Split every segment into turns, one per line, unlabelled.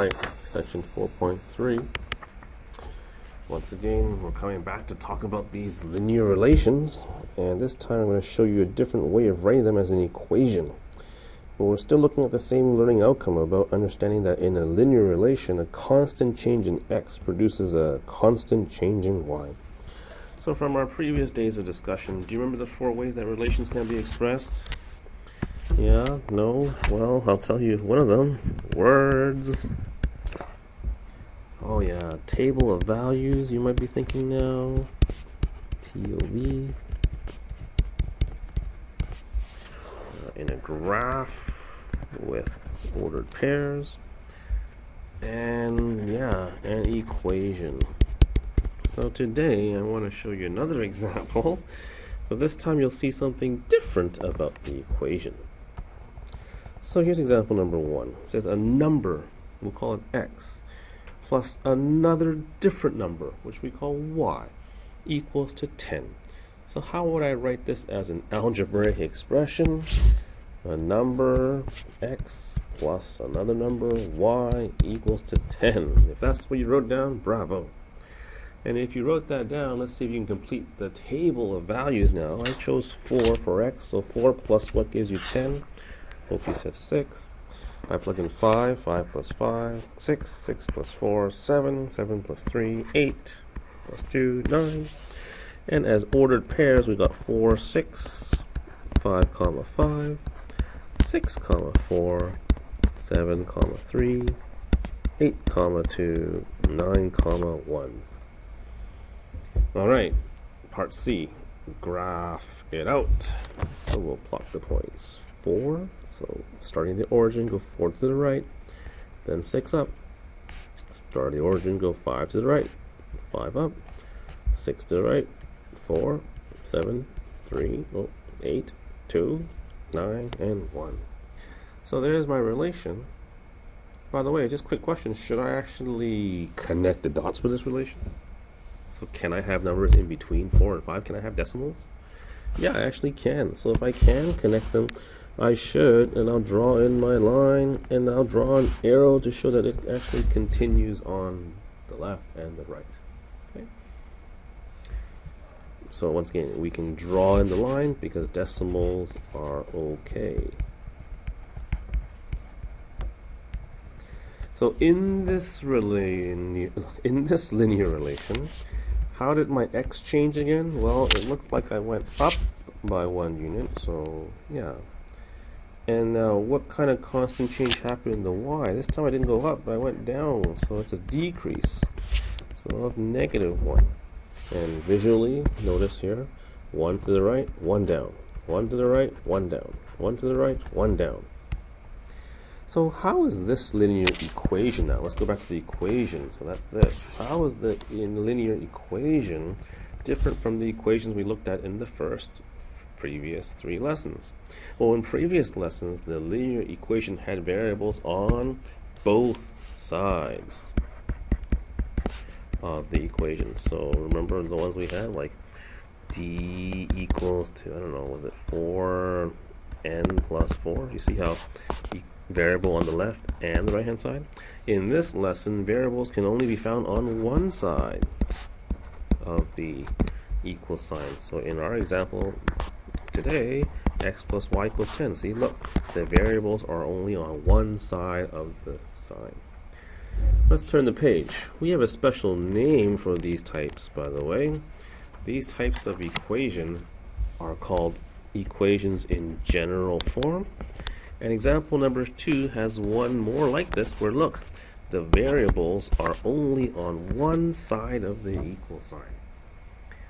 Alright, section 4.3. Once again, we're coming back to talk about these linear relations, and this time I'm going to show you a different way of writing them as an equation. But we're still looking at the same learning outcome about understanding that in a linear relation, a constant change in x produces a constant change in y. So from our previous days of discussion, do you remember the 4 ways that relations can be expressed? Yeah? No? Well, I'll tell you one of them. Words. Oh yeah, table of values, you might be thinking now. TOV. In a graph with ordered pairs. And yeah, an equation. So today I want to show you another example, but this time you'll see something different about the equation. So here's example number 1. It says a number, we'll call it x, plus another different number, which we call y, equals to 10. So how would I write this as an algebraic expression? A number x plus another number y equals to 10. If that's what you wrote down, bravo. And if you wrote that down, let's see if you can complete the table of values now. I chose 4 for x, so 4 plus what gives you 10? Hope you said 6. I plug in 5, 5 plus 5, 6, 6 plus 4, 7, 7 plus 3, 8, plus 2, 9. And as ordered pairs, we got 4, 6, 5, comma 5, 6, comma 4, 7, comma 3, 8, comma 2, 9, comma 1. Alright, part C, graph it out. So we'll plot the points. 4, so starting the origin, go 4 to the right, then 6 up. Start the origin, go 5 to the right, 5 up, 6 to the right, 4, 7, 3, 8, 2, 9, and 1. So there's my relation. By the way, just a quick question, should I actually connect the dots for this relation? So can I have numbers in between 4 and 5? Can I have decimals? Yeah, I actually can. So if I can connect them, I should, and I'll draw in my line, and I'll draw an arrow to show that it actually continues on the left and the right. Okay. So once again, we can draw in the line because decimals are okay. So in this linear relation, how did my x change again? Well, it looked like I went up by 1 unit, so yeah. And now, what kind of constant change happened in the y? This time I didn't go up, but I went down, so it's a decrease. So of -1. And visually, notice here, 1 to the right, 1 down. 1 to the right, 1 down. 1 to the right, 1 down. So how is this linear equation now? Let's go back to the equation. So that's this. How is the linear equation different from the equations we looked at in the previous 3 lessons? Well, in previous lessons, the linear equation had variables on both sides of the equation. So remember the ones we had, like d equals to, I don't know, was it 4n plus 4? You see how variable on the left and the right hand side? In this lesson, variables can only be found on one side of the equal sign. So in our example today, x plus y equals 10. See, look, the variables are only on one side of the sign. Let's turn the page. We have a special name for these types, by the way. These types of equations are called equations in general form. And example number 2 has one more like this, where look, the variables are only on one side of the equal sign.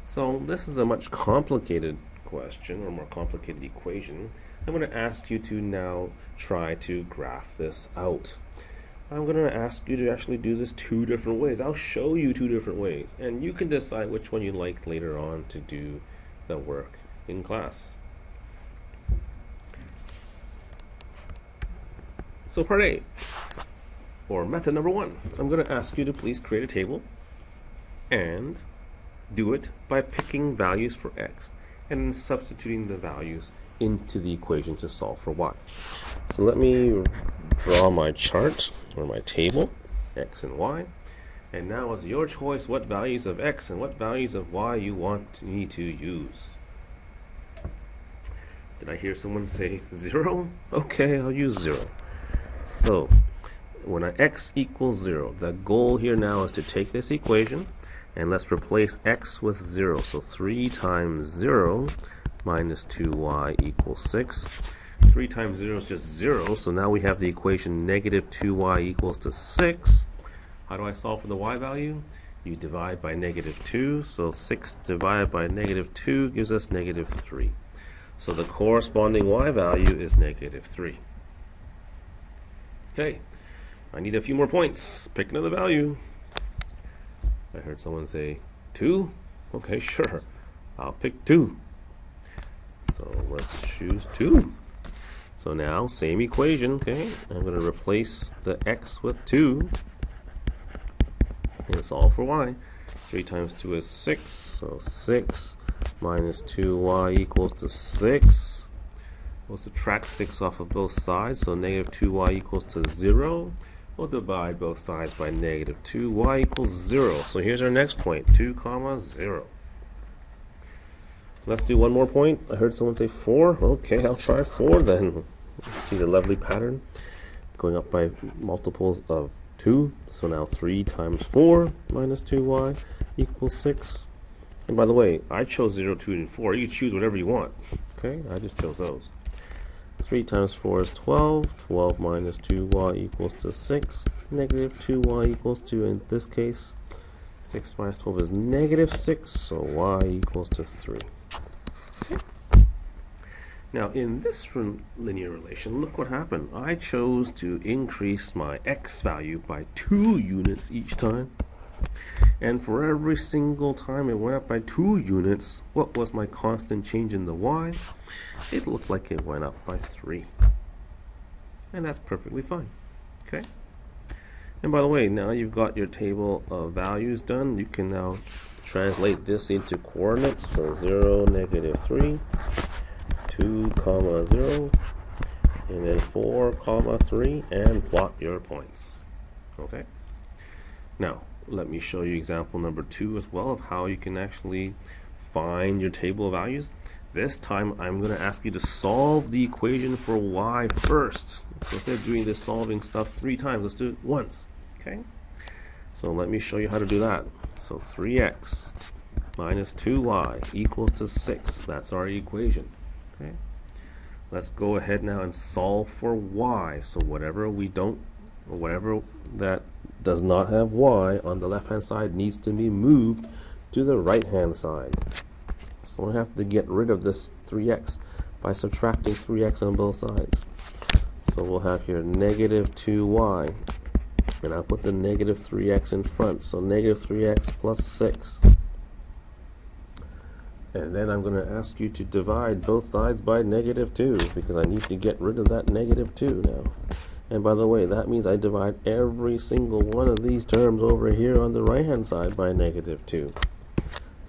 So this is a much complicated question, or more complicated equation. I'm going to ask you to now try to graph this out. I'm going to ask you to actually do this 2 different ways. I'll show you 2 different ways, and you can decide which one you like later on to do the work in class. So part A, or method number 1, I'm going to ask you to please create a table and do it by picking values for x and then substituting the values into the equation to solve for y. So let me draw my chart or my table. x and y. And now it's your choice what values of x and what values of y you want me to use. Did I hear someone say 0? Okay, I'll use 0. So when x equals 0, the goal here now is to take this equation and let's replace x with 0. So 3 times 0 minus 2y equals 6. 3 times 0 is just 0, so now we have the equation negative 2y equals to 6. How do I solve for the y value? You divide by negative 2, so 6 divided by negative 2 gives us negative 3. So the corresponding y value is negative 3. Okay, I need a few more points. Pick another value. I heard someone say 2. Okay, sure. I'll pick 2. So let's choose 2. So now, same equation, okay? I'm going to replace the x with 2 and solve for y. 3 times 2 is 6, so 6 minus 2y equals to 6. We'll subtract 6 off of both sides, so negative 2y equals to 0. We'll divide both sides by negative 2. Y equals 0. So here's our next point, 2 comma 0. Let's do one more point. I heard someone say 4. Okay, I'll try 4 then. See the lovely pattern going up by multiples of 2. So now 3 times 4 minus 2y equals 6. And by the way, I chose 0, 2, and 4. You can choose whatever you want. Okay, I just chose those. 3 times 4 is 12. 12 minus 2y equals to 6. Negative 2y equals to, in this case, 6 minus 12 is negative 6. So y equals to 3. Now, in this linear relation, look what happened. I chose to increase my x value by 2 units each time. And for every single time it went up by 2 units, what was my constant change in the y? It looked like it went up by 3. And that's perfectly fine. Okay? And by the way, now you've got your table of values done. You can now translate this into coordinates. So 0, negative 3, 2, comma 0, and then 4, comma 3, and plot your points. Okay? Now, let me show you example number 2 as well of how you can actually find your table of values. This time I'm going to ask you to solve the equation for y first. So instead of doing this solving stuff 3 times, let's do it once. Okay? So let me show you how to do that. So 3x minus 2y equals to 6. That's our equation. Okay? Let's go ahead now and solve for y. So whatever that does not have y on the left hand side needs to be moved to the right hand side. So I have to get rid of this 3x by subtracting 3x on both sides. So we'll have here negative 2y, and I'll put the negative 3x in front, so negative 3x plus 6. And then I'm going to ask you to divide both sides by negative 2 because I need to get rid of that negative 2 now. And by the way, that means I divide every single one of these terms over here on the right hand side by negative 2.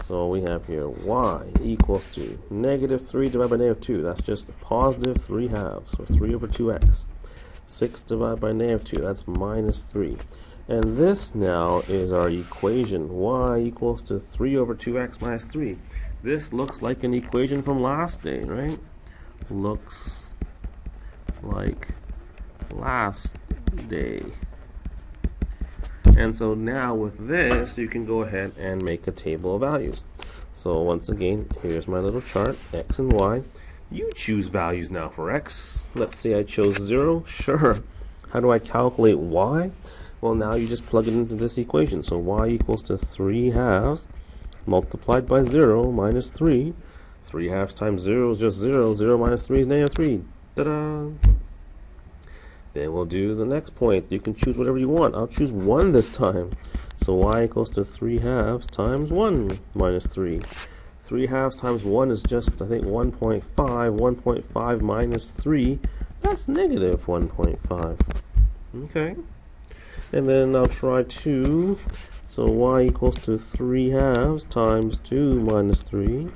So we have here y equals to negative 3 divided by negative 2. That's just a positive 3 halves, or 3 over 2x. 6 divided by negative 2, that's minus 3. And this now is our equation, y equals to 3 over 2x minus 3. This looks like an equation from last day, right? Looks like last day. And so now with this, you can go ahead and make a table of values. So once again, here's my little chart, x and y. You choose values now for x. Let's say I chose 0. Sure. How do I calculate y? Well, now you just plug it into this equation. So y equals to 3 halves multiplied by 0 minus 3. 3 halves times 0 is just 0. 0 minus 3 is negative 3. Ta-da! Then we'll do the next point. You can choose whatever you want. I'll choose 1 this time. So y equals to 3 halves times 1 minus 3. 3 halves times 1 is just, I think, 1.5. 1.5 minus 3, that's negative 1.5. Okay. And then I'll try 2. So y equals to 3 halves times 2 minus 3.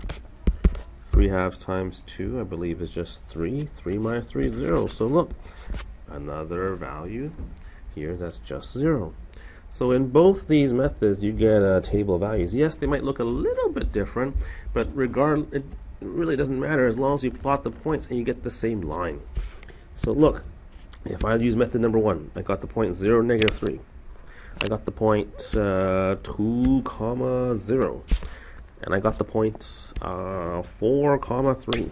3 halves times 2, I believe, is just 3. 3 minus 3 is 0. So look, another value here that's just 0. So in both these methods, you get a table of values. Yes, they might look a little bit different, but it really doesn't matter as long as you plot the points and you get the same line. So look, if I use method number 1, I got the point 0, negative 3. I got the point 2, comma 0. And I got the point 4, comma 3.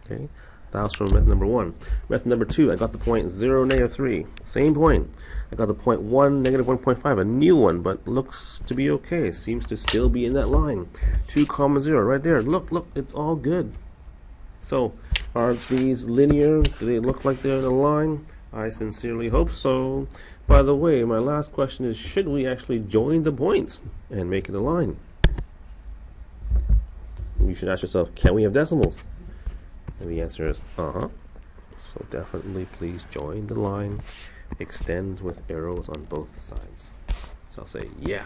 Okay, that was from method number 1. Method number 2, I got the point 0, negative 3. Same point. I got the point 1, negative 1.5, a new one, but looks to be okay. Seems to still be in that line. 2, comma 0, right there. Look, it's all good. So, are these linear? Do they look like they're in a line? I sincerely hope so. By the way, my last question is, should we actually join the points and make it a line? You should ask yourself, can we have decimals? And the answer is, So definitely please join the line. Extend with arrows on both sides. So I'll say, yeah.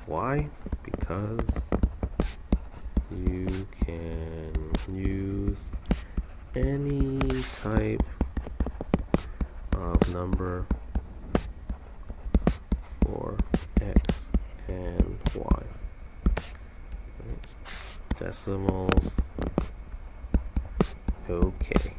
Why? Because you can use any type of number for x and y. Decimals. Okay.